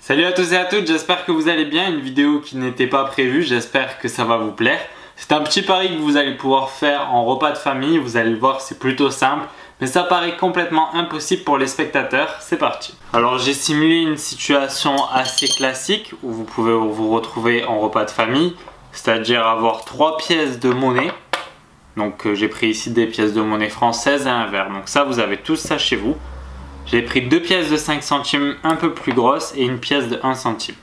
Salut à tous et à toutes, j'espère que vous allez bien. Une vidéo qui n'était pas prévue, j'espère que ça va vous plaire. C'est un petit pari que vous allez pouvoir faire en repas de famille. Vous allez le voir, c'est plutôt simple, mais ça paraît complètement impossible pour les spectateurs. C'est parti. Alors j'ai simulé une situation assez classique où vous pouvez vous retrouver en repas de famille, c'est-à-dire avoir 3 pièces de monnaie. Donc j'ai pris ici des pièces de monnaie française et un verre. Donc ça, vous avez tous ça chez vous. J'ai pris 2 pièces de 5 centimes un peu plus grosses et une pièce de 1 centime.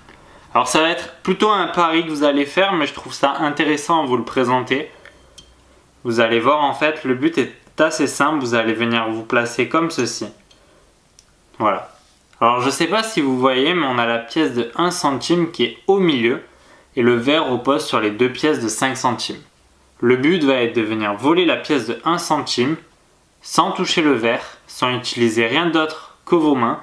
Alors ça va être plutôt un pari que vous allez faire, mais je trouve ça intéressant à vous le présenter. Vous allez voir, en fait, le but est assez simple. Vous allez venir vous placer comme ceci. Voilà. Alors je ne sais pas si vous voyez, mais on a la pièce de 1 centime qui est au milieu et le verre repose sur les 2 pièces de 5 centimes. Le but va être de venir voler la pièce de 1 centime sans toucher le verre, sans utiliser rien d'autre que vos mains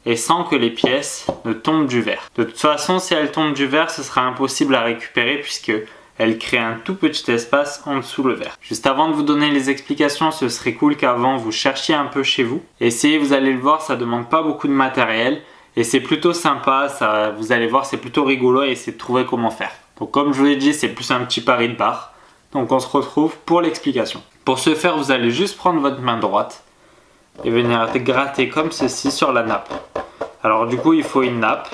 et sans que les pièces ne tombent du verre. De toute façon, si elles tombent du verre, ce sera impossible à récupérer puisque elles créent un tout petit espace en dessous le verre. Juste avant de vous donner les explications, ce serait cool qu'avant vous cherchiez un peu chez vous. Essayez, vous allez le voir, ça demande pas beaucoup de matériel et c'est plutôt sympa, vous allez voir, c'est plutôt rigolo et essayez de trouver comment faire. Donc comme je vous l'ai dit, c'est plus un petit pari de bar. Donc on se retrouve pour l'explication. Pour ce faire, vous allez juste prendre votre main droite et venir gratter comme ceci sur la nappe. Alors du coup, il faut une nappe.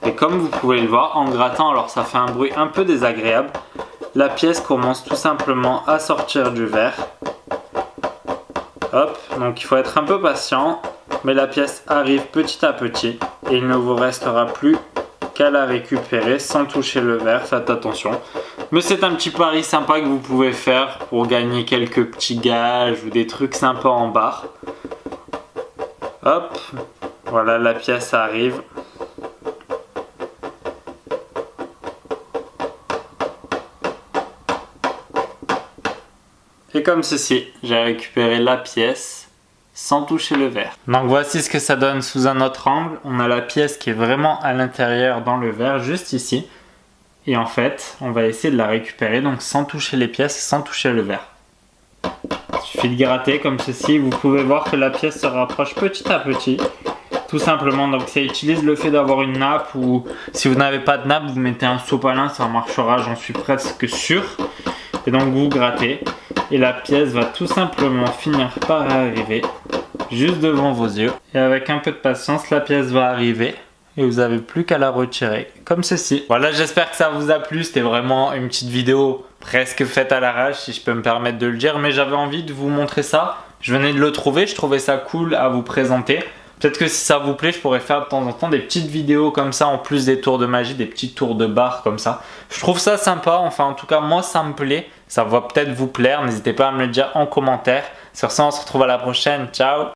Et comme vous pouvez le voir, en grattant, alors ça fait un bruit un peu désagréable, la pièce commence tout simplement à sortir du verre. Hop, donc il faut être un peu patient, mais la pièce arrive petit à petit et il ne vous restera plus qu'à la récupérer sans toucher le verre, faites attention. Mais c'est un petit pari sympa que vous pouvez faire pour gagner quelques petits gages ou des trucs sympas en bar. Hop, voilà, la pièce arrive. Et comme ceci, j'ai récupéré la pièce sans toucher le verre. Donc voici ce que ça donne sous un autre angle. On a la pièce qui est vraiment à l'intérieur dans le verre, juste ici. Et en fait, on va essayer de la récupérer donc sans toucher les pièces, sans toucher le verre. Il suffit de gratter comme ceci. Vous pouvez voir que la pièce se rapproche petit à petit. Tout simplement, donc ça utilise le fait d'avoir une nappe ou si vous n'avez pas de nappe, vous mettez un sopalin, ça marchera, j'en suis presque sûr. Et donc vous grattez et la pièce va tout simplement finir par arriver juste devant vos yeux. Et avec un peu de patience, la pièce va arriver. Et vous n'avez plus qu'à la retirer, comme ceci. Voilà, j'espère que ça vous a plu. C'était vraiment une petite vidéo presque faite à l'arrache, si je peux me permettre de le dire. Mais j'avais envie de vous montrer ça. Je venais de le trouver, je trouvais ça cool à vous présenter. Peut-être que si ça vous plaît, je pourrais faire de temps en temps des petites vidéos comme ça, en plus des tours de magie, des petits tours de bar comme ça. Je trouve ça sympa, enfin en tout cas moi ça me plaît. Ça va peut-être vous plaire, n'hésitez pas à me le dire en commentaire. Sur ça, on se retrouve à la prochaine, ciao!